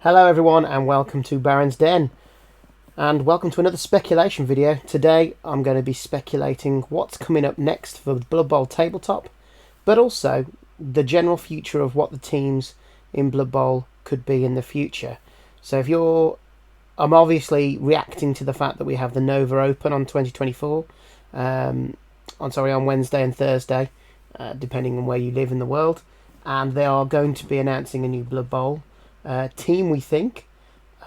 Hello everyone and welcome to Baron's Den, and welcome to another speculation video. Today I'm going to be speculating what's coming up next for Blood Bowl tabletop, but also the general future of what the teams in Blood Bowl could be in the future. So I'm obviously reacting to the fact that we have the Nova Open on 2024, on Wednesday and Thursday, depending on where you live in the world, and they are going to be announcing a new Blood Bowl team, we think.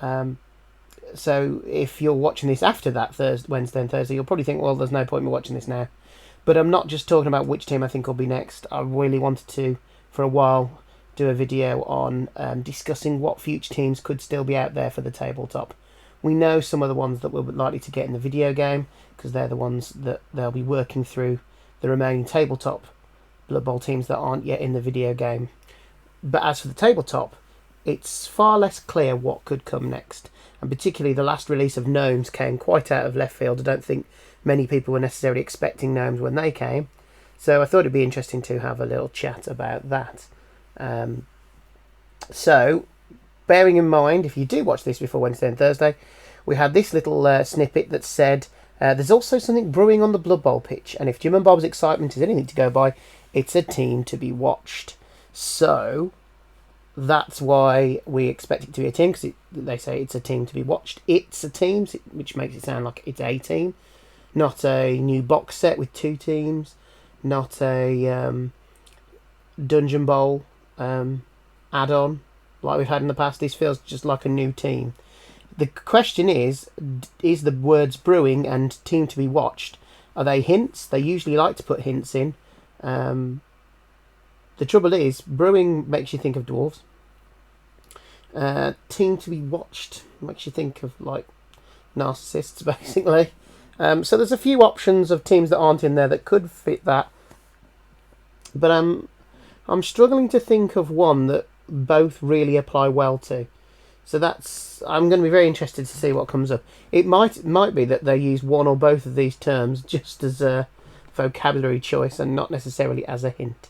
So if you're watching this after that Wednesday and Thursday, you'll probably think, well, there's no point in me watching this now. But I'm not just talking about which team I think will be next. I really wanted to, for a while, do a video on discussing what future teams could still be out there for the tabletop. We know some of the ones that we're likely to get in the video game, because they're the ones that they'll be working through the remaining tabletop Blood Bowl teams that aren't yet in the video game. But as for the tabletop, it's far less clear what could come next. And particularly the last release of Gnomes came quite out of left field. I don't think many people were necessarily expecting Gnomes when they came. So I thought it'd be interesting to have a little chat about that. So, bearing in mind, if you do watch this before Wednesday and Thursday, we had this little snippet that said, there's also something brewing on the Blood Bowl pitch. And if Jim and Bob's excitement is anything to go by, it's a team to be watched. So that's why we expect it to be a team, because they say it's a team to be watched. It's a team, which makes it sound like it's a team, not a new box set with two teams, not a Dungeon Bowl add-on like we've had in the past. This feels just like a new team. The question is the words brewing and team to be watched, are they hints? They usually like to put hints in. The trouble is, brewing makes you think of dwarves. Team to be watched makes you think of, like, narcissists, basically. So there's a few options of teams that aren't in there that could fit that. But I'm struggling to think of one that both really apply well to. So I'm going to be very interested to see what comes up. It might be that they use one or both of these terms just as a vocabulary choice and not necessarily as a hint.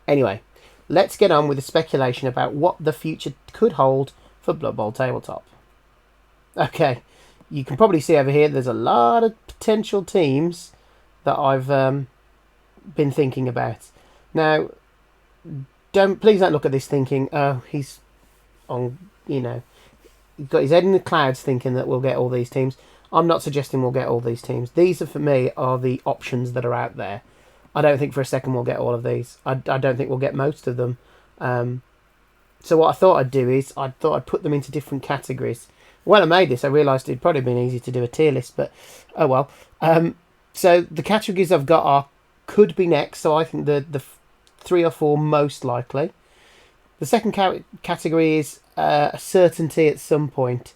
Anyway, let's get on with the speculation about what the future could hold for Blood Bowl tabletop. Okay, you can probably see over here there's a lot of potential teams that I've been thinking about. Now, please don't look at this thinking, oh, he's on, he's got his head in the clouds thinking that we'll get all these teams. I'm not suggesting we'll get all these teams. These, for me, are the options that are out there. I don't think for a second we'll get all of these. I don't think we'll get most of them. So what I thought I'd do is I'd put them into different categories. When I made this, I realised it'd probably been easy to do a tier list, but oh well. So the categories I've got are could be next. So I think the 3 or 4 most likely. The second category is a certainty at some point.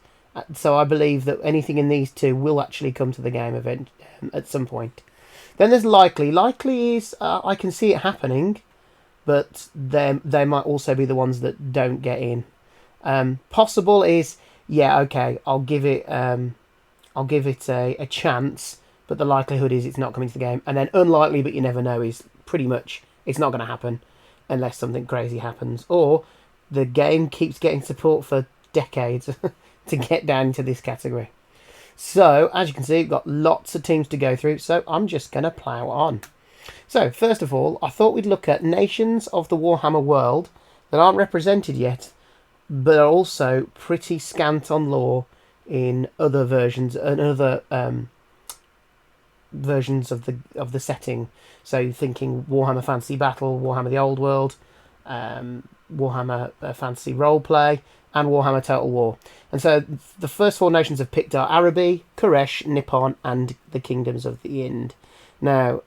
So I believe that anything in these two will actually come to the game event at some point. Then there's likely. Likely is I can see it happening, but they might also be the ones that don't get in. Possible is, yeah, okay, I'll give it a chance, but the likelihood is it's not coming to the game. And then unlikely, but you never know, is pretty much it's not going to happen unless something crazy happens, or the game keeps getting support for decades to get down into this category. So, as you can see, we've got lots of teams to go through, so I'm just going to plough on. So, first of all, I thought we'd look at nations of the Warhammer world that aren't represented yet, but are also pretty scant on lore in other versions and other versions of the setting. So, thinking Warhammer Fantasy Battle, Warhammer the Old World, Warhammer Fantasy Roleplay, and Warhammer Total War. And so the first 4 nations I've picked are Araby, Koresh, Nippon, and the Kingdoms of the Ind. Now,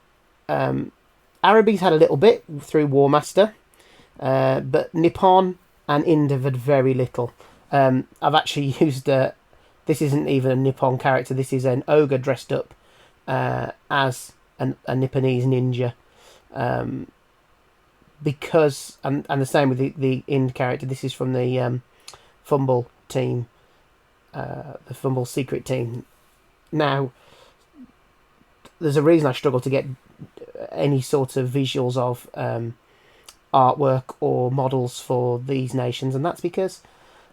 Araby's had a little bit through Warmaster, but Nippon and Ind have had very little. I've actually used this isn't even a Nippon character, this is an ogre dressed up as a Nipponese ninja. Because, and the same with the Ind character, this is from the Fumble team, the Fumble secret team. Now, there's a reason I struggle to get any sort of visuals of artwork or models for these nations, and that's because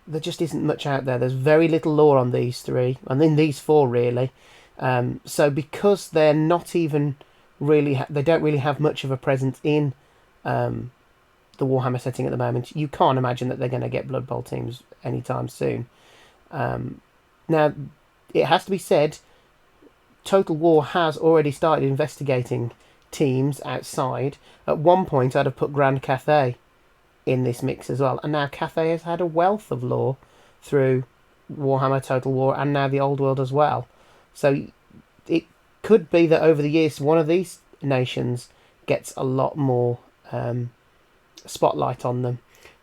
there just isn't much out there. There's very little lore on these 3, and then these 4 really. So because they're not even really, they don't really have much of a presence in the Warhammer setting at the moment. You can't imagine that they're going to get Blood Bowl teams anytime soon. Now, it has to be said, Total War has already started investigating teams outside. At one point, I'd have put Grand Cathay in this mix as well, and now Cathay has had a wealth of lore through Warhammer Total War and now the Old World as well. So it could be that over the years one of these nations gets a lot more spotlight on them,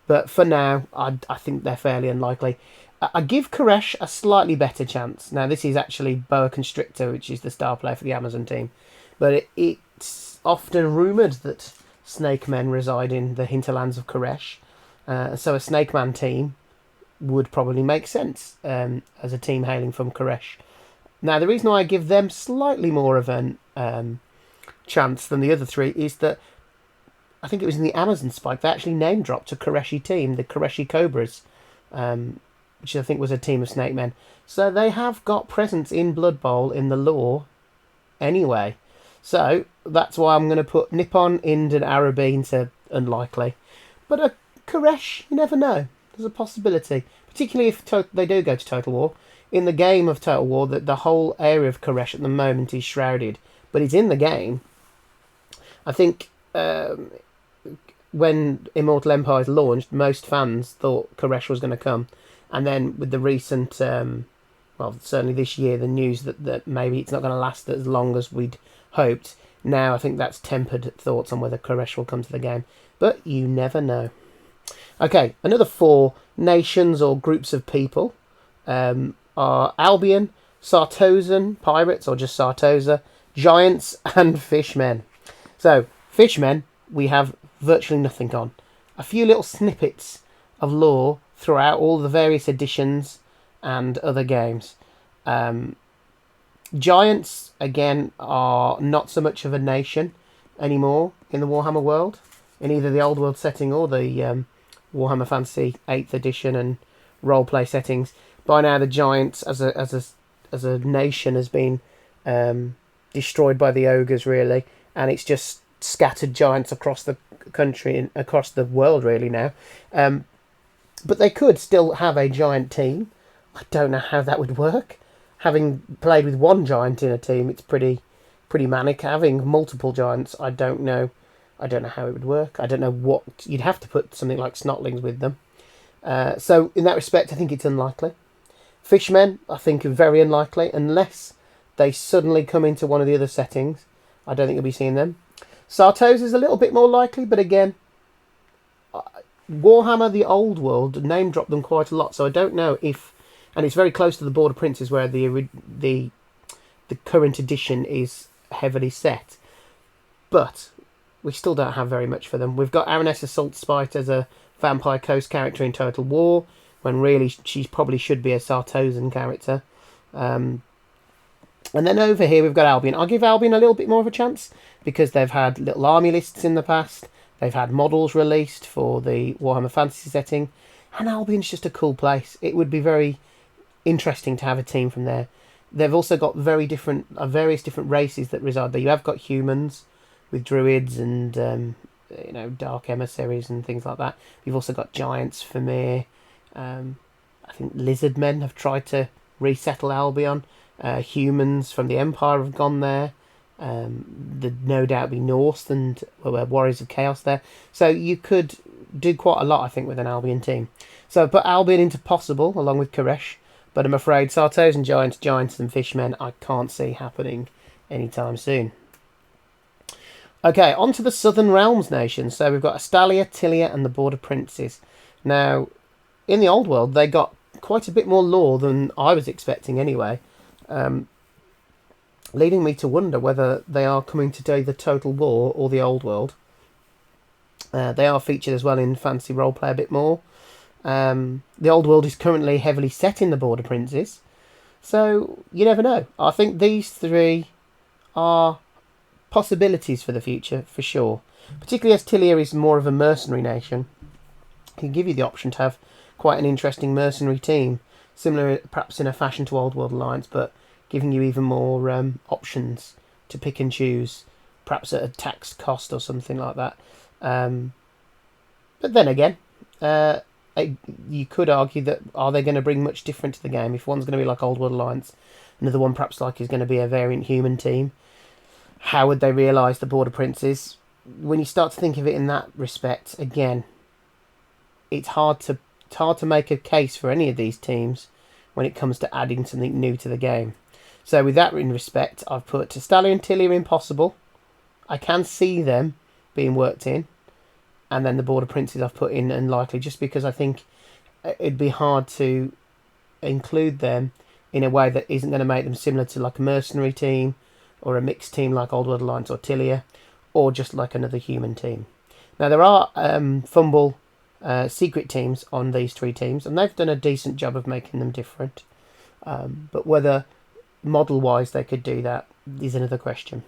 but for now I think they're fairly unlikely. I give Koresh a slightly better chance. Now this is actually Boa Constrictor, which is the star player for the Amazon team, but it's often rumoured that Snake Men reside in the hinterlands of Koresh, so a Snake Man team would probably make sense as a team hailing from Koresh. Now, the reason why I give them slightly more of an chance than the other 3 is that I think it was in the Amazon Spike, they actually name-dropped a Koreshi team, the Koreshi Cobras, which I think was a team of Snake Men. So they have got presence in Blood Bowl in the lore anyway. So that's why I'm going to put Nippon, Ind and Arabine to unlikely. But a Koresh, you never know. There's a possibility, particularly if they do go to Total War. In the game of Total War, the whole area of Koresh at the moment is shrouded, but it's in the game. I think when Immortal Empires launched, most fans thought Koresh was going to come, and then with the recent, well, certainly this year, the news that maybe it's not going to last as long as we'd hoped. Now I think that's tempered thoughts on whether Koresh will come to the game, but you never know. Okay, another 4 nations or groups of people are Albion, Sartosan pirates, or just Sartosa, giants, and fishmen. So, fishmen, we have virtually nothing on. A few little snippets of lore throughout all the various editions and other games. Giants, again, are not so much of a nation anymore in the Warhammer world, in either the Old World setting or the Warhammer Fantasy 8th edition and roleplay settings. By now, the Giants as a nation has been destroyed by the ogres, really, and it's just scattered giants across the country and across the world, really, now. But they could still have a giant team. I don't know how that would work. Having played with one giant in a team, it's pretty manic. Having multiple giants, I don't know how it would work. I don't know what you'd have to put something like snotlings with them. So in that respect, I think it's unlikely. Fishmen, I think, are very unlikely unless they suddenly come into one of the other settings. I don't think you'll be seeing them. Sartos is a little bit more likely, but again, Warhammer the Old World name dropped them quite a lot, so I don't know if, and it's very close to the Border Princes where the current edition is heavily set, but we still don't have very much for them. We've got Aranessa Saltspite as a Vampire Coast character in Total War, when really she probably should be a Sartosan character. And then over here we've got Albion. I'll give Albion a little bit more of a chance because they've had little army lists in the past. They've had models released for the Warhammer Fantasy setting. And Albion's just a cool place. It would be very interesting to have a team from there. They've also got various different races that reside there. You have got humans with druids and dark emissaries and things like that. You've also got giants, Famir. I think lizard men have tried to resettle Albion. Humans from the Empire have gone there. There'd no doubt be Norse and Warriors of Chaos there. So you could do quite a lot, I think, with an Albion team. So I put Albion into possible, along with Koresh. But I'm afraid Sartos and Giants and Fishmen I can't see happening anytime soon. Okay, on to the Southern Realms nations. So we've got Astalia, Tilia and the Border Princes. Now, in the Old World, they got quite a bit more lore than I was expecting anyway. Leading me to wonder whether they are coming to either Total War or the Old World. They are featured as well in Fantasy Roleplay a bit more. The Old World is currently heavily set in the Border Princes, so you never know. I think these 3 are possibilities for the future, for sure. Particularly as Tilia is more of a mercenary nation. It can give you the option to have quite an interesting mercenary team, similar perhaps in a fashion to Old World Alliance, but giving you even more options to pick and choose, perhaps at a taxed cost or something like that. But then again, you could argue that are they going to bring much different to the game? If one's going to be like Old World Alliance, another one perhaps like is going to be a variant human team, how would they realise the Border Princes? When you start to think of it in that respect, again, it's hard to make a case for any of these teams when it comes to adding something new to the game. So with that in respect, I've put Stalia and Tilia impossible. I can see them being worked in. And then the Border Princes I've put in unlikely, just because I think it'd be hard to include them in a way that isn't going to make them similar to like a mercenary team or a mixed team like Old World Alliance or Tilia, or just like another human team. Now there are Fumble secret teams on these three teams, and they've done a decent job of making them different. But whether model-wise they could do that is another question.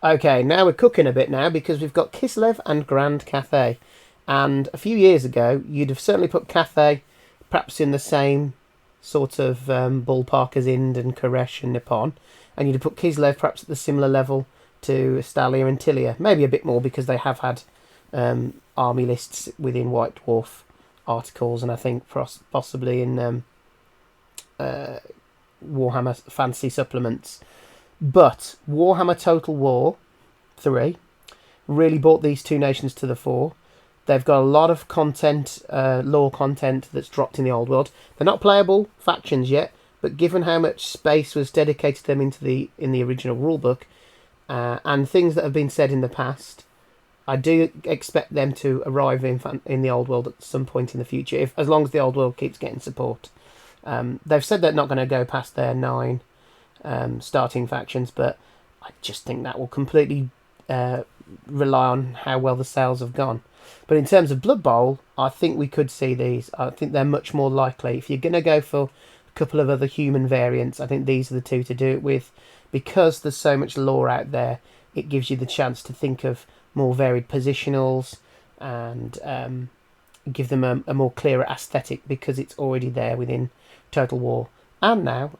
Okay, now we're cooking a bit now, because we've got Kislev and Grand Cathay. And a few years ago, you'd have certainly put Cathay perhaps in the same sort of ballpark as Ind and Koresh and Nippon. And you'd have put Kislev perhaps at the similar level to Stalia and Tilia. Maybe a bit more, because they have had army lists within White Dwarf articles, and I think possibly in Warhammer Fantasy supplements. But Warhammer Total War 3 really brought these two nations to the fore. They've got a lot of content, lore content that's dropped in the old world. They're not playable factions yet, but given how much space was dedicated to them in the original rulebook, and things that have been said in the past, I do expect them to arrive in the old world at some point in the future, as long as the old world keeps getting support. They've said they're not going to go past their 9 starting factions, but I just think that will completely rely on how well the sales have gone. But in terms of Blood Bowl, I think we could see these. I think they're much more likely. If you're going to go for a couple of other human variants, I think these are the two to do it with. Because there's so much lore out there, it gives you the chance to think of more varied positionals and give them a more clearer aesthetic, because it's already there within Total War. And now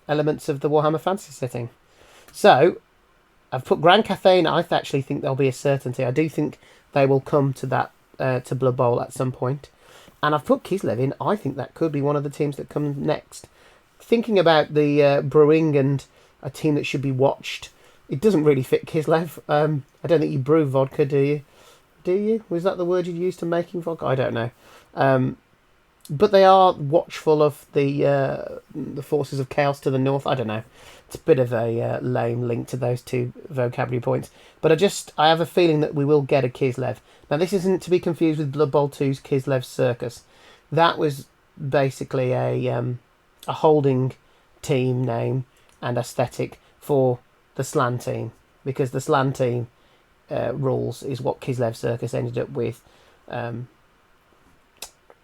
elements of the Warhammer Fantasy setting. So I've put Grand Cathay, and I actually think there'll be a certainty. I do think they will come to that to Blood Bowl at some point. And I've put Kislev in. I think that could be one of the teams that comes next. Thinking about the brewing and a team that should be watched, it doesn't really fit Kislev. I don't think you brew vodka, do you? Do you? Was that the word you'd use to making vodka? I don't know. But they are watchful of the forces of chaos to the north. I don't know. It's a bit of a lame link to those two vocabulary points. But I have a feeling that we will get a Kislev. Now, this isn't to be confused with Blood Bowl 2's Kislev Circus. That was basically a holding team name and aesthetic for the Slan team, because the Slan team rules is what Kislev Circus ended up with.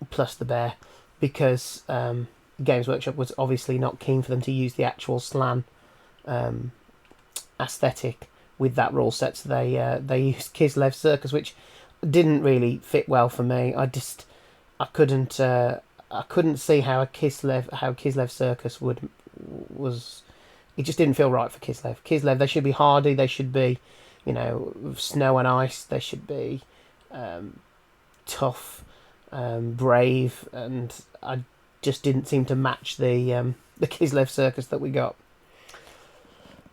Plus the bear, because Games Workshop was obviously not keen for them to use the actual Slan aesthetic with that rule set, so they used Kislev Circus, which didn't really fit well for me. I couldn't see how Kislev Circus was. It just didn't feel right for Kislev. Kislev, they should be hardy. They should be, snow and ice. They should be tough. Brave, and I just didn't seem to match the Kislev Circus that we got.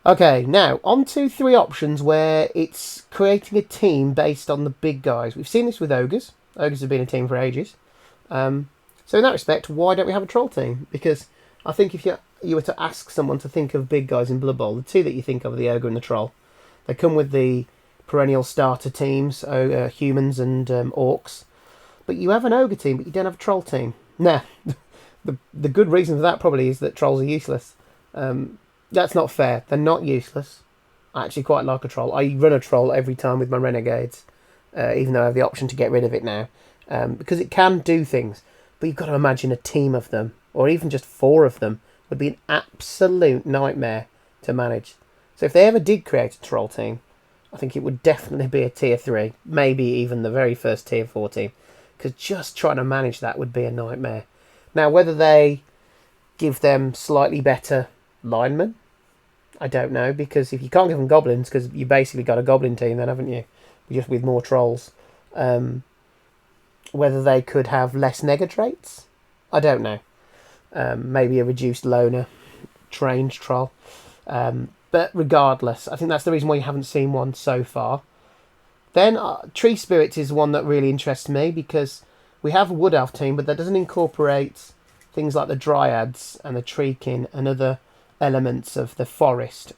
Okay, now on to 3 options where it's creating a team based on the big guys. We've seen this with ogres. Ogres have been a team for ages. So in that respect, why don't we have a troll team? Because I think if you were to ask someone to think of big guys in Blood Bowl, the 2 that you think of are the ogre and the troll. They come with the perennial starter teams, humans and orcs. But you have an ogre team, but you don't have a troll team. Now, the good reason for that probably is that trolls are useless. That's not fair. They're not useless. I actually quite like a troll. I run a troll every time with my renegades, even though I have the option to get rid of it now, because it can do things. But you've got to imagine a team of them, or even just 4 of them, would be an absolute nightmare to manage. So if they ever did create a troll team, I think it would definitely be a tier 3, maybe even the very first tier 4 team. because just trying to manage that would be a nightmare. Now, whether they give them slightly better linemen, I don't know, because if you can't give them goblins, because you basically got a goblin team then, haven't you? Just with more trolls. Whether they could have less nega traits, I don't know. Maybe a reduced loner trained troll. But regardless, I think that's the reason why you haven't seen one so far. Then Tree Spirits is one that really interests me, because we have a Wood Elf team, but that doesn't incorporate things like the Dryads and the Treekin and other elements of the forest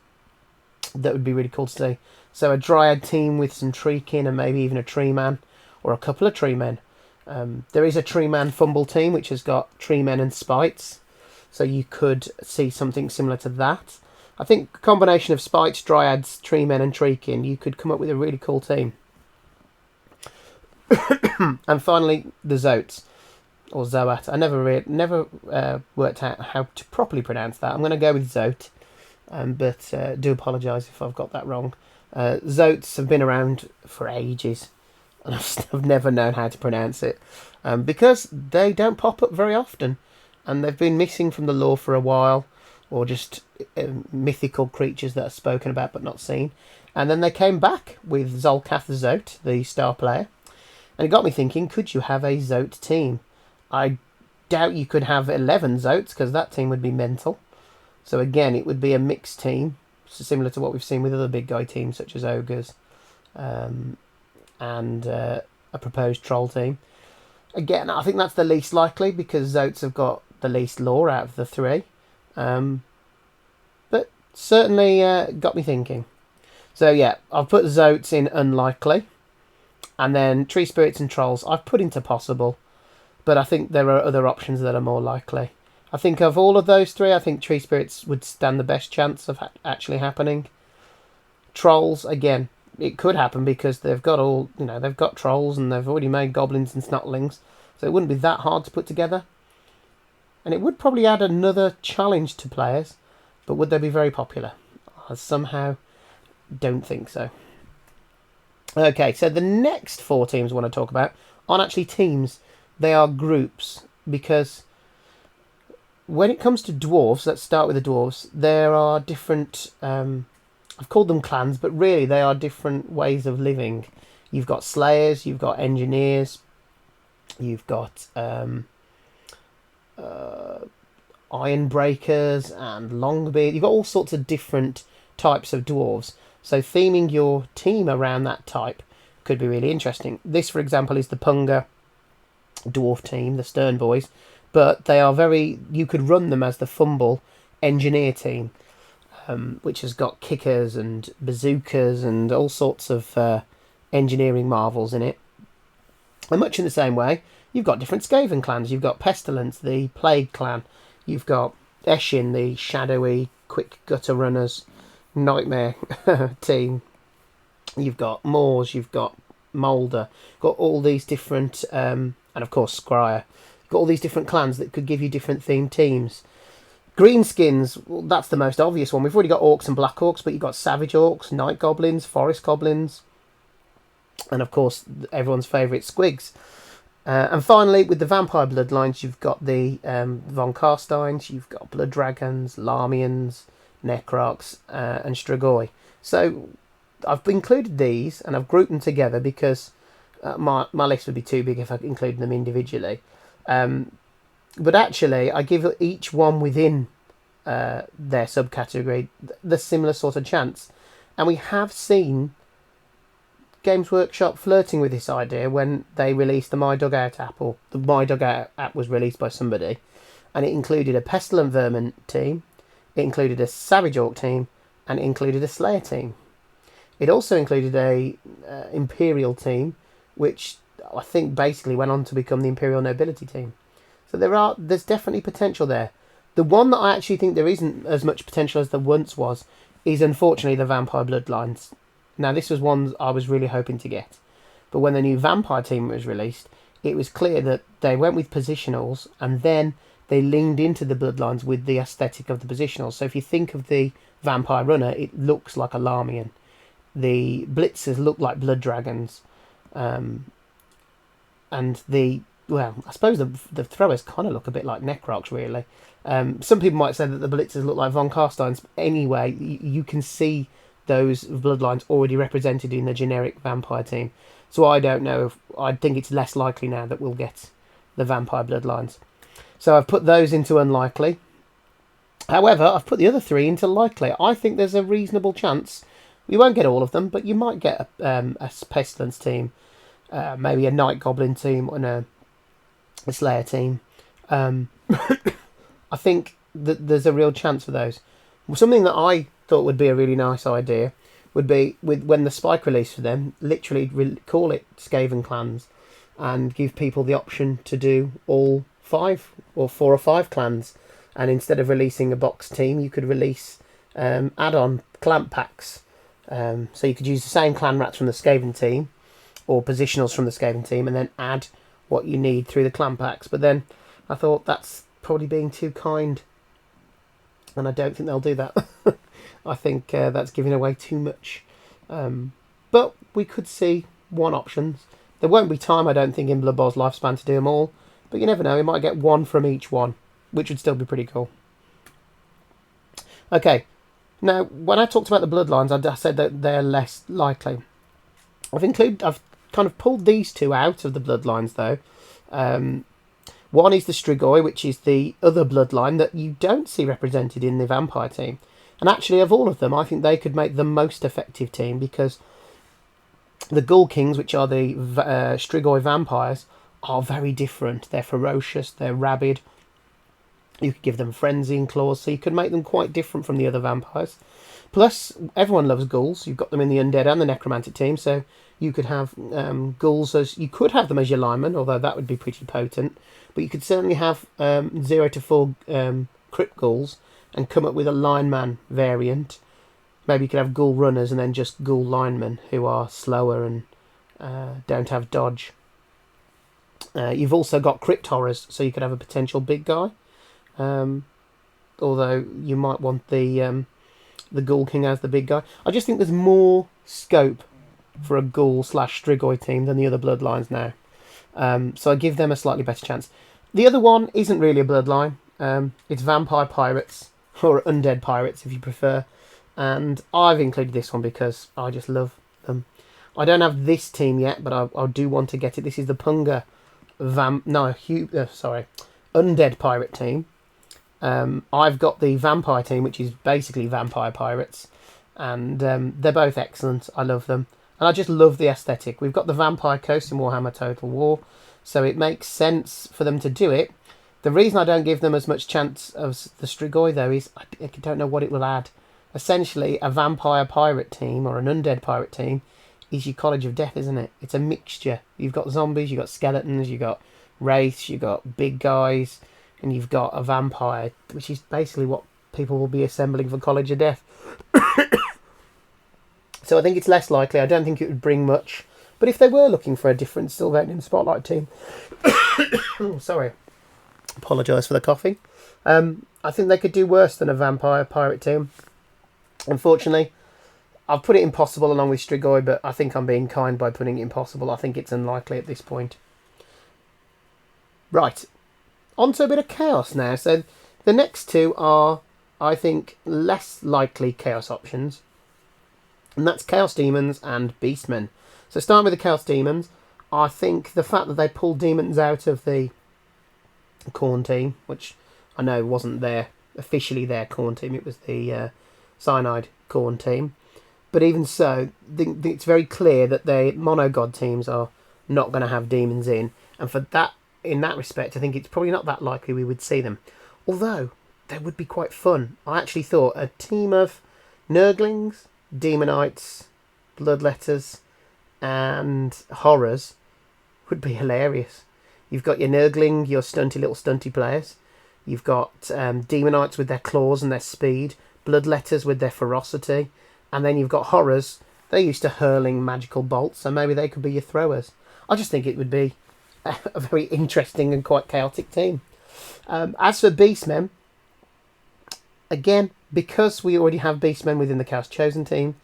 that would be really cool to see. So a Dryad team with some Treekin and maybe even a Tree Man or a couple of Tree Men. There is a Tree Man Fumble team which has got Tree Men and Spites, so you could see something similar to that. I think a combination of Spites, Dryads, Tree Men and Treekin, you could come up with a really cool team. And finally, the Zoats, or Zoat. I never worked out how to properly pronounce that. I'm going to go with Zoat, but do apologise if I've got that wrong. Zoats have been around for ages, and I've never known how to pronounce it, because they don't pop up very often, and they've been missing from the lore for a while, or just mythical creatures that are spoken about but not seen. And then they came back with Zolcath the Zoat, the star player, and it got me thinking, could you have a Zoat team? I doubt you could have 11 Zoats, because that team would be mental. So again, it would be a mixed team, similar to what we've seen with other big guy teams such as Ogres, and a proposed Troll team. Again, I think that's the least likely, because Zoats have got the least lore out of the three. But certainly got me thinking. So yeah, I've put Zoats in unlikely, and then Tree Spirits and Trolls I've put into possible, but I think there are other options that are more likely. I think of all of those three, I think Tree Spirits would stand the best chance of actually happening. Trolls, again, it could happen because they've got they've got trolls and they've already made goblins and snotlings, so it wouldn't be that hard to put together. And it would probably add another challenge to players, but would they be very popular? I somehow don't think so. Okay, so the next four teams I want to talk about aren't actually teams, they are groups, because when it comes to dwarves, let's start with the dwarves, there are different, I've called them clans, but really they are different ways of living. You've got slayers, you've got engineers, you've got iron breakers and longbeard. You've got all sorts of different types of dwarves. So theming your team around that type could be really interesting. This, for example, is the Punga dwarf team, the Stern Boys, but they are you could run them as the Fumble engineer team, which has got kickers and bazookas and all sorts of engineering marvels in it. And much in the same way, you've got different Skaven clans. You've got Pestilence, the Plague clan. You've got Eshin, the shadowy, quick gutter runners, nightmare team. You've got Moors, you've got Moulder. Got all these different, and of course Scryer. You've got all these different clans that could give you different themed teams. Greenskins, well, that's the most obvious one. We've already got Orcs and Black Orcs, but you've got Savage Orcs, Night Goblins, Forest Goblins, and of course everyone's favourite Squigs. And finally, with the Vampire Bloodlines, you've got the Von Karsteins, you've got Blood Dragons, Larmians, Necrocs, and Strigoi. So I've included these, and I've grouped them together because my list would be too big if I included them individually. But actually, I give each one within their subcategory the similar sort of chance. And we have seen Games Workshop flirting with this idea when they released the My Dugout app, or the My Dugout app was released by somebody, and it included a Pestilent Vermin team, it included a Savage Orc team, and it included a Slayer team. It also included a Imperial team, which I think basically went on to become the Imperial Nobility team. So there's definitely potential there. The one that I actually think there isn't as much potential as there once was is unfortunately the Vampire Bloodlines. Now, this was one I was really hoping to get. But when the new Vampire team was released, it was clear that they went with positionals, and then they leaned into the Bloodlines with the aesthetic of the positionals. So if you think of the Vampire Runner, it looks like a Larmian. The Blitzers look like Blood Dragons. and well, I suppose the throwers kind of look a bit like Necrocs, really. Some people might say that the Blitzers look like Von Carsteins. Anyway, you can see those bloodlines already represented in the generic vampire team. So I don't know. I think it's less likely now that we'll get the vampire bloodlines. So I've put those into unlikely. However, I've put the other 3 into likely. I think there's a reasonable chance. You won't get all of them, but you might get a Pestilence team, maybe a Night Goblin team, and a Slayer team. I think that there's a real chance for those. Something that I thought would be a really nice idea would be, when the spike release for them, literally call it Skaven clans and give people the option to do all 5 or 4 or 5 clans. And instead of releasing a box team, you could release add-on clan packs. So you could use the same clan rats from the Skaven team or positionals from the Skaven team and then add what you need through the clan packs. But then I thought that's probably being too kind, and I don't think they'll do that. I think that's giving away too much. But we could see 1 options. There won't be time, I don't think, in Blood Bowl's lifespan to do them all, but you never know, we might get 1 from each one, which would still be pretty cool. Okay, now when I talked about the bloodlines, I said that they're less likely. I've kind of pulled these 2 out of the bloodlines though. One is the Strigoi, which is the other bloodline that you don't see represented in the vampire team. And actually, of all of them, I think they could make the most effective team, because the Ghoul Kings, which are the Strigoi vampires, are very different. They're ferocious, they're rabid. You could give them frenzy and claws, so you could make them quite different from the other vampires. Plus, everyone loves ghouls. You've got them in the undead and the necromantic team, so you could have ghouls you could have them as your linemen, although that would be pretty potent. But you could certainly have 0 to 4 crypt ghouls and come up with a lineman variant. Maybe you could have ghoul runners and then just ghoul linemen who are slower and don't have dodge. You've also got crypt horrors, so you could have a potential big guy. Although you might want the Ghoul King as the big guy. I just think there's more scope for a Ghoul/Strigoi team than the other bloodlines now. So I give them a slightly better chance. The other one isn't really a bloodline. It's Vampire Pirates, or Undead Pirates if you prefer. And I've included this one because I just love them. I don't have this team yet, but I do want to get it. This is the Punga Undead Pirate team. I've got the Vampire team, which is basically Vampire Pirates. And they're both excellent. I love them. And I just love the aesthetic. We've got the Vampire Coast in Warhammer Total War, so it makes sense for them to do it. The reason I don't give them as much chance as the Strigoi, though, is I don't know what it will add. Essentially, a Vampire Pirate team, or an Undead Pirate team, is your College of Death, isn't it? It's a mixture. You've got zombies, you've got skeletons, you've got wraiths, you've got big guys, and you've got a vampire, which is basically what people will be assembling for College of Death. So I think it's less likely. I don't think it would bring much. But if they were looking for a different Sylvanian Spotlight team... sorry. Apologise for the coughing. I think they could do worse than a Vampire Pirate team. Unfortunately, I've put it impossible along with Strigoi, but I think I'm being kind by putting it impossible. I think it's unlikely at this point. Right. On to a bit of chaos now. So the next 2 are, I think, less likely chaos options. And that's Chaos Demons and Beastmen. So starting with the Chaos Demons, I think the fact that they pulled demons out of the Khorne team, which I know wasn't officially their Khorne team, it was the Cyanide Khorne team. But even so, it's very clear that the mono-god teams are not going to have demons in. And in that respect, I think it's probably not that likely we would see them. Although, they would be quite fun. I actually thought a team of Nurglings, Demonites, Bloodletters, and Horrors would be hilarious. You've got your Nurgling, your little stunty players. You've got Demonites with their claws and their speed, Bloodletters with their ferocity, and then you've got Horrors. They're used to hurling magical bolts, so maybe they could be your throwers. I just think it would be a very interesting and quite chaotic team. As for Beastmen, again, because we already have Beastmen within the Chaos Chosen team,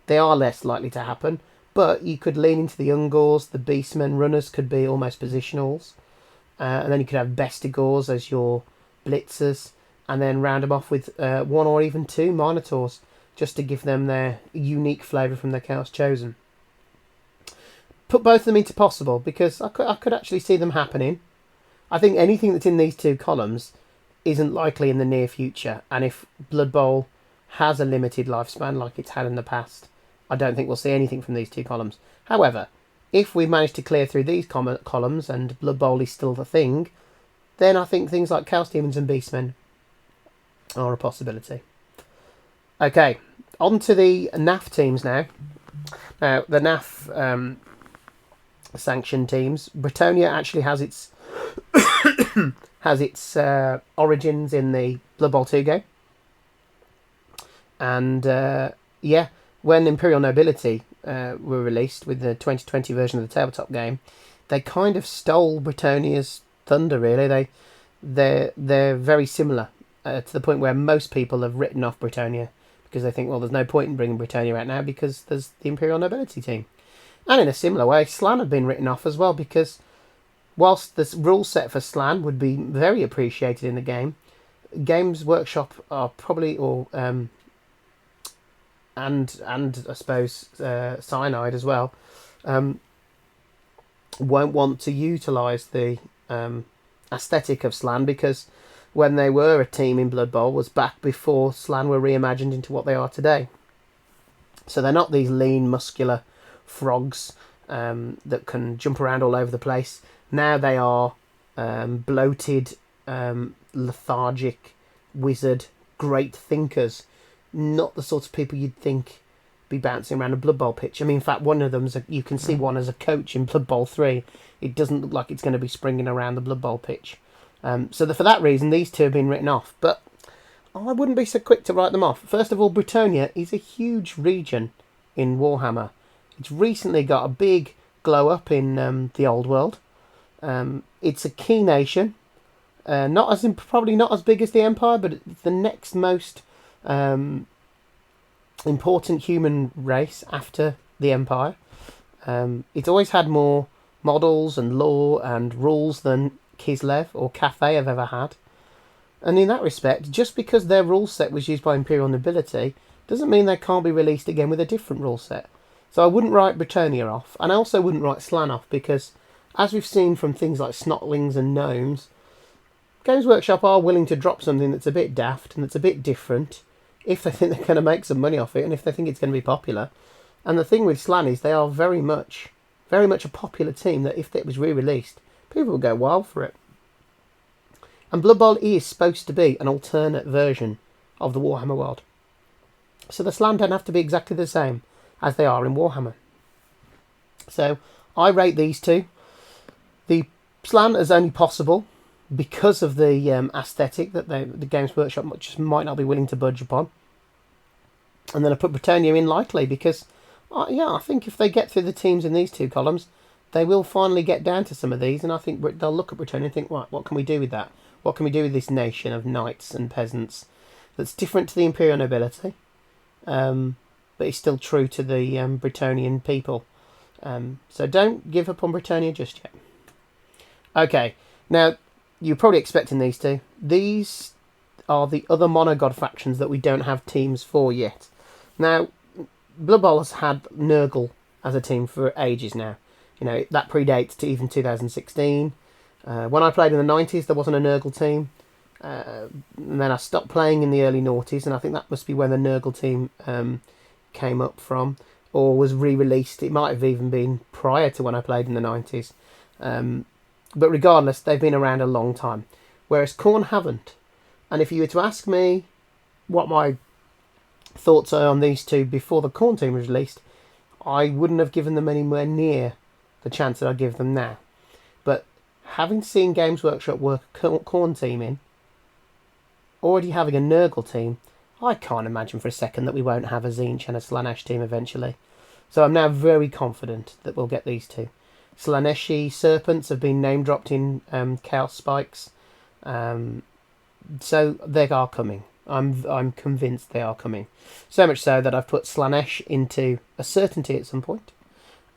they are less likely to happen. But you could lean into the Ungors, the Beastmen. Runners could be almost positionals. And then you could have Bestigors as your blitzers. And then round them off with one or even two Minotaurs, just to give them their unique flavour from their Chaos Chosen. Put both of them into possible, because I could actually see them happening. I think anything that's in these two columns isn't likely in the near future. And if Blood Bowl has a limited lifespan like it's had in the past, I don't think we'll see anything from these two columns. However, if we manage to clear through these columns and Blood Bowl is still the thing, then I think things like Chaos Demons and Beastmen are a possibility. Okay, on to the NAF teams now. Now, the NAF sanctioned teams, Bretonia actually has its origins in the Blood Bowl 2 game. And when Imperial Nobility were released with the 2020 version of the tabletop game, they kind of stole Bretonia's thunder, really. They're very similar to the point where most people have written off Bretonia because they think, well, there's no point in bringing Bretonia out now because there's the Imperial Nobility team. And in a similar way, Slan have been written off as well, because whilst the rule set for Slan would be very appreciated in the game, Games Workshop are probably, and I suppose Cyanide as well, won't want to utilise the aesthetic of Slan, because when they were a team in Blood Bowl was back before Slan were reimagined into what they are today. So they're not these lean, muscular frogs that can jump around all over the place. Now they are bloated, lethargic, wizard, great thinkers. Not the sort of people you'd think be bouncing around a Blood Bowl pitch. I mean, in fact, one of them, you can see one as a coach in Blood Bowl 3. It doesn't look like it's going to be springing around the Blood Bowl pitch. So for that reason, these two have been written off. But I wouldn't be so quick to write them off. First of all, Bretonia is a huge region in Warhammer. It's recently got a big glow up in the old world. It's a key nation. Probably not as big as the Empire, but it's the next most important human race after the Empire. It's always had more models and lore and rules than Kislev or Cathay have ever had. And in that respect, just because their rule set was used by Imperial Nobility doesn't mean they can't be released again with a different rule set. So I wouldn't write Bretonia off, and I also wouldn't write Slan off, because as we've seen from things like Snotlings and Gnomes, Games Workshop are willing to drop something that's a bit daft and that's a bit different if they think they're going to make some money off it and if they think it's going to be popular. And the thing with Slan is they are very much a popular team that if it was re-released, people would go wild for it. And Blood Bowl is supposed to be an alternate version of the Warhammer world. So the Slan don't have to be exactly the same as they are in Warhammer. So I rate these two. The Slan is only possible because of the aesthetic that the Games Workshop just might not be willing to budge upon. And then I put Bretonia in lightly because, I think if they get through the teams in these two columns, they will finally get down to some of these, and I think they'll look at Bretonia and think, right, what can we do with that? What can we do with this nation of knights and peasants that's different to the Imperial Nobility, but is still true to the Bretonian people? So don't give up on Bretonia just yet. Okay, now you're probably expecting these two. These are the other monogod factions that we don't have teams for yet. Now, Blood Bowl has had Nurgle as a team for ages now. You know, that predates to even 2016. When I played in the 90s, there wasn't a Nurgle team. And then I stopped playing in the early noughties, and I think that must be when the Nurgle team came up from, or was re-released. It might have even been prior to when I played in the 90s. But regardless, they've been around a long time, whereas Khorne haven't. And if you were to ask me what my thoughts are on these two before the Khorne team was released, I wouldn't have given them anywhere near the chance that I give them now. But having seen Games Workshop work a Khorne team in, already having a Nurgle team, I can't imagine for a second that we won't have a Tzeentch and a Slaanesh team eventually. So I'm now very confident that we'll get these two. Slaaneshi serpents have been name dropped in Chaos Spikes, so they are coming. I'm convinced they are coming. So much so that I've put Slaanesh into a certainty at some point.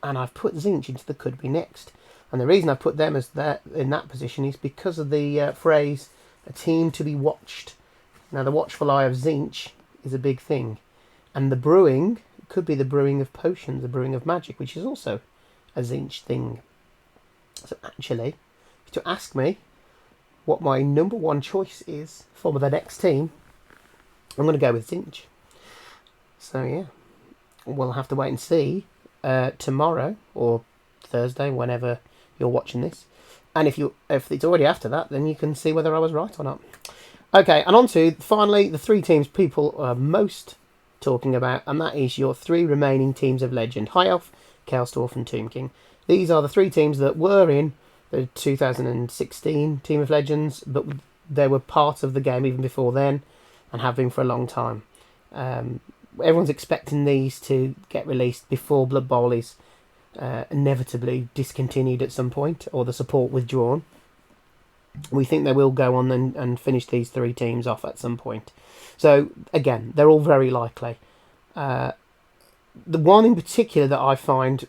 and I've put Zinch into the could be next. And the reason I put them as in that position is because of the phrase "a team to be watched." Now, the watchful eye of Zinch is a big thing, and the brewing could be the brewing of potions, the brewing of magic, which is also a Zinch thing. So actually, to ask me what my number one choice is for the next team, I'm going to go with Zinch. So yeah, we'll have to wait and see tomorrow or Thursday, whenever you're watching this. And if it's already after that, then you can see whether I was right or not. Okay, and on to finally the three teams people are most talking about, and that is your three remaining teams of legend: High Elf, Chaos Dwarf, and Tomb King. These are the three teams that were in the 2016 Team of Legends, but they were part of the game even before then, and have been for a long time. Everyone's expecting these to get released before Blood Bowl is inevitably discontinued at some point, or the support withdrawn. We think they will go on and finish these three teams off at some point. So again, they're all very likely. The one in particular that I find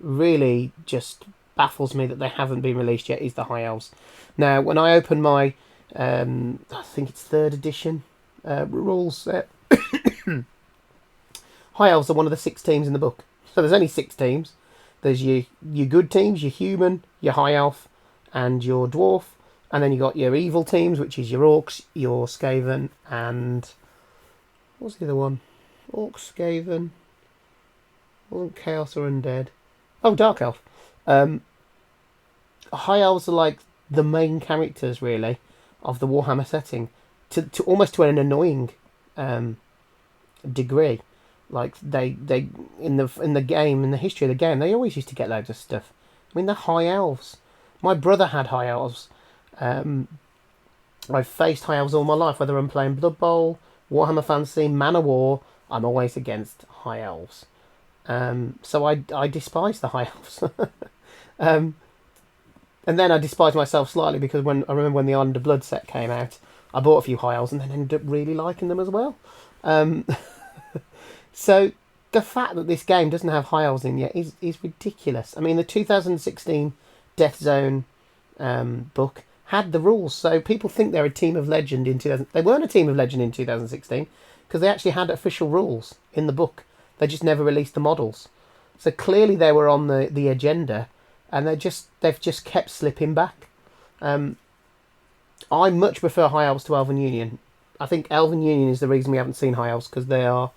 really just baffles me that they haven't been released yet is the High Elves. Now, when I open my, I think it's 3rd edition rules set, High Elves are one of the 6 teams in the book. So there's only 6 teams. There's your good teams, your human, your High Elf, and your Dwarf. And then you got your evil teams, which is your Orcs, your Skaven, and... what's the other one? Orcs, Skaven... wasn't Chaos or Undead? Oh, Dark Elf. High Elves are like the main characters, really, of the Warhammer setting, to almost to an annoying degree. Like they in the game, in the history of the game, they always used to get loads of stuff. I mean, the High Elves. My brother had High Elves. I've faced High Elves all my life, whether I'm playing Blood Bowl, Warhammer Fantasy, Man of War. I'm always against High Elves. So I despise the High Elves. And then I despise myself slightly because I remember when the Island of Blood set came out, I bought a few High Elves and then ended up really liking them as well. So the fact that this game doesn't have High Elves in yet is ridiculous. I mean, the 2016 Death Zone book had the rules, so people think they're a team of legend in 2000. They weren't a team of legend in 2016 because they actually had official rules in the book. They just never released the models. So clearly they were on the agenda, and they've just kept slipping back. I much prefer High Elves to Elven Union. I think Elven Union is the reason we haven't seen High Elves, because they are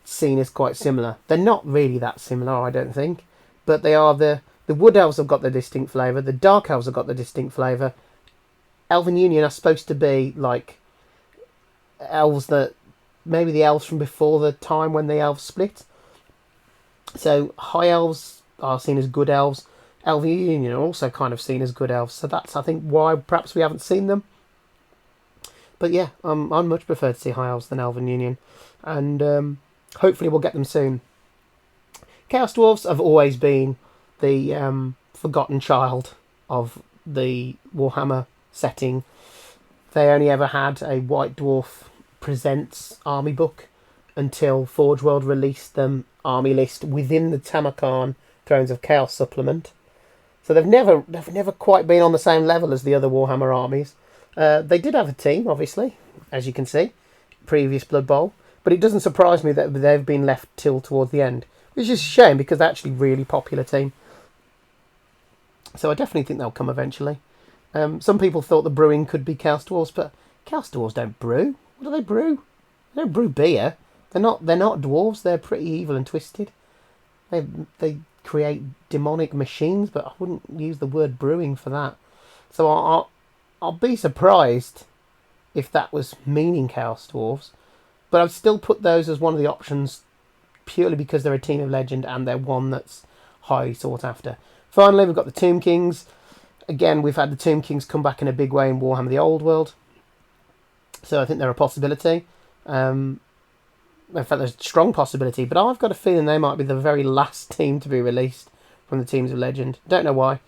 seen as quite similar. They're not really that similar, I don't think, but they are the Wood Elves have got their distinct flavour. The Dark Elves have got their distinct flavour. Elven Union are supposed to be like elves that maybe the elves from before the time when the elves split. So High Elves are seen as good elves. Elven Union are also kind of seen as good elves. So that's, I think, why perhaps we haven't seen them. But yeah, I'd much prefer to see High Elves than Elven Union. And hopefully we'll get them soon. Chaos Dwarfs have always been the forgotten child of the Warhammer setting. They only ever had a White Dwarf Presents army book until Forge World released them army list within the Tamarkan Thrones of Chaos supplement. So they've never quite been on the same level as the other Warhammer armies. They did have a team, obviously, as you can see, previous Blood Bowl, but it doesn't surprise me that they've been left till towards the end, which is a shame because they're actually a really popular team. So I definitely think they'll come eventually. Some people thought the brewing could be Chaos Dwarves, but Chaos Dwarves don't brew. What do they brew? They don't brew beer. They're not dwarves. They're pretty evil and twisted. They create demonic machines, but I wouldn't use the word brewing for that. So I'll be surprised if that was meaning Chaos Dwarves, but I'd still put those as one of the options purely because they're a team of legend and they're one that's highly sought after. Finally, we've got the Tomb Kings. Again, we've had the Tomb Kings come back in a big way in Warhammer the Old World. So I think they're a possibility. In fact, there's a strong possibility, but I've got a feeling they might be the very last team to be released from the Teams of Legend. Don't know why.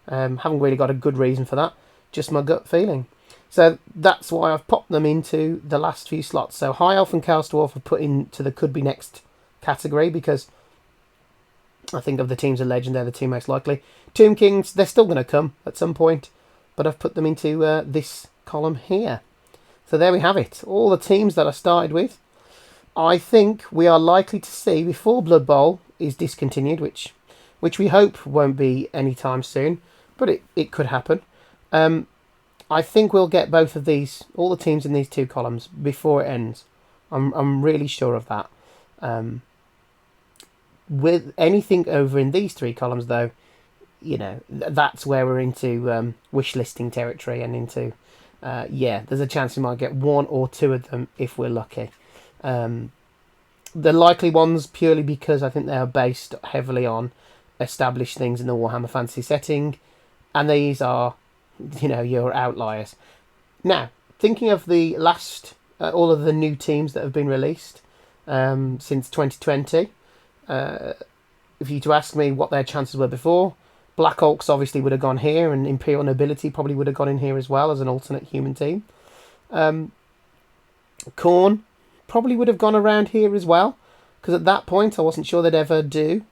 Haven't really got a good reason for that. Just my gut feeling. So that's why I've popped them into the last few slots. So High Elf and Chaos Dwarf are put into the could be next category because I think of the teams of legend, they're the two most likely. Tomb Kings, they're still going to come at some point, but I've put them into this column here. So there we have it. All the teams that I started with. I think we are likely to see before Blood Bowl is discontinued, which we hope won't be anytime soon, but it could happen. I think we'll get both of these, all the teams in these two columns before it ends. I'm really sure of that. With anything over in these three columns, though, you know, that's where we're into wish listing territory and into, there's a chance we might get one or two of them if we're lucky. The likely ones purely because I think they are based heavily on established things in the Warhammer Fantasy setting, and these are, you know, your outliers. Now, thinking of the last, all of the new teams that have been released since 2020, if you to ask me what their chances were before, Black Orcs obviously would have gone here, and Imperial Nobility probably would have gone in here as well as an alternate human team. Khorne probably would have gone around here as well, because at that point I wasn't sure they'd ever do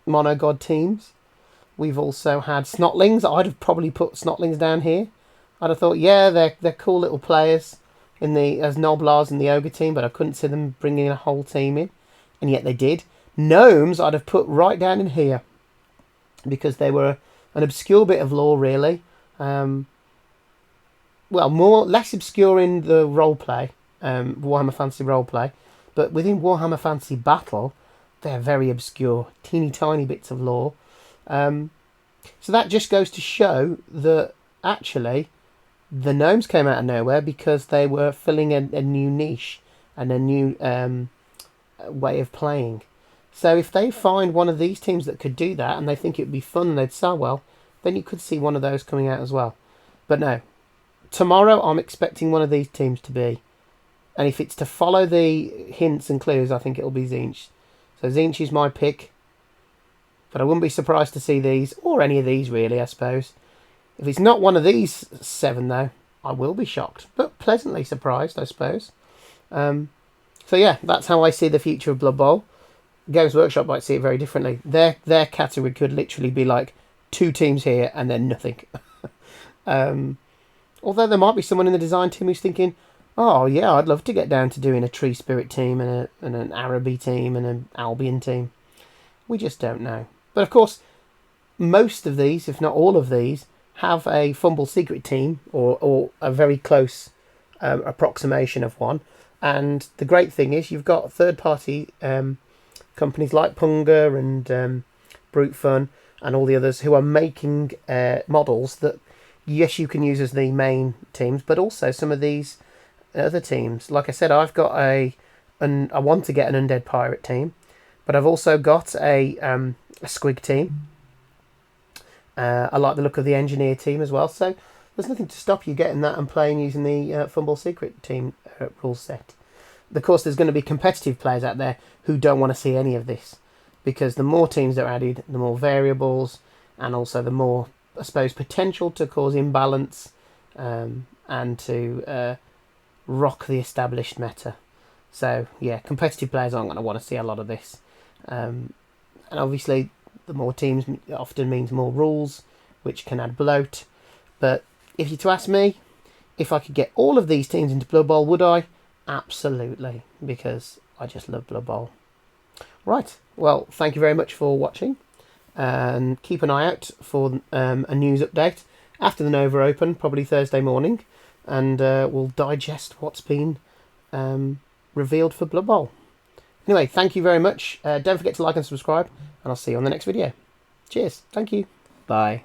monogod teams. We've also had Snotlings. I'd have probably put Snotlings down here. I'd have thought, yeah, they're cool little players in the as Noblars in the Ogre team, but I couldn't see them bringing a whole team in, and yet they did. Gnomes I'd have put right down in here because they were an obscure bit of lore, really. Less obscure in the roleplay, Warhammer Fantasy roleplay, but within Warhammer Fantasy Battle, they're very obscure, teeny tiny bits of lore. So that just goes to show that actually the gnomes came out of nowhere because they were filling a new niche and a new way of playing. So if they find one of these teams that could do that and they think it would be fun and they'd sell well, then you could see one of those coming out as well. But no, tomorrow I'm expecting one of these teams to be, and if it's to follow the hints and clues, I think it'll be Tzeentch. So Tzeentch is my pick, but I wouldn't be surprised to see these, or any of these really, I suppose. If it's not one of these 7 though, I will be shocked, but pleasantly surprised, I suppose. So yeah, that's how I see the future of Blood Bowl. Games Workshop might see it very differently. Their category could literally be like 2 teams here and then nothing. Although there might be someone in the design team who's thinking, oh yeah, I'd love to get down to doing a Tree Spirit team and an Araby team and an Albion team. We just don't know. But of course, most of these, if not all of these, have a Fumble Secret team or a very close approximation of one. And the great thing is you've got third-party companies like Punga and Brute Fun and all the others who are making models that, yes, you can use as the main teams, but also some of these other teams. Like I said, I've got I want to get an Undead Pirate team, but I've also got a Squig team. I like the look of the Engineer team as well, so there's nothing to stop you getting that and playing using the Fumble Secret team rule set. Of course, there's going to be competitive players out there who don't want to see any of this, because the more teams that are added, the more variables, and also the more, I suppose, potential to cause imbalance and to rock the established meta. So yeah, competitive players aren't going to want to see a lot of this. And obviously, the more teams often means more rules, which can add bloat. But if you're to ask me, if I could get all of these teams into Blood Bowl, would I? Absolutely, because I just love Blood Bowl. Right, well, thank you very much for watching, and keep an eye out for a news update after the Nova Open, probably Thursday morning, and we'll digest what's been revealed for Blood Bowl. Anyway, thank you very much. Don't forget to like and subscribe, and I'll see you on the next video. Cheers. Thank you. Bye.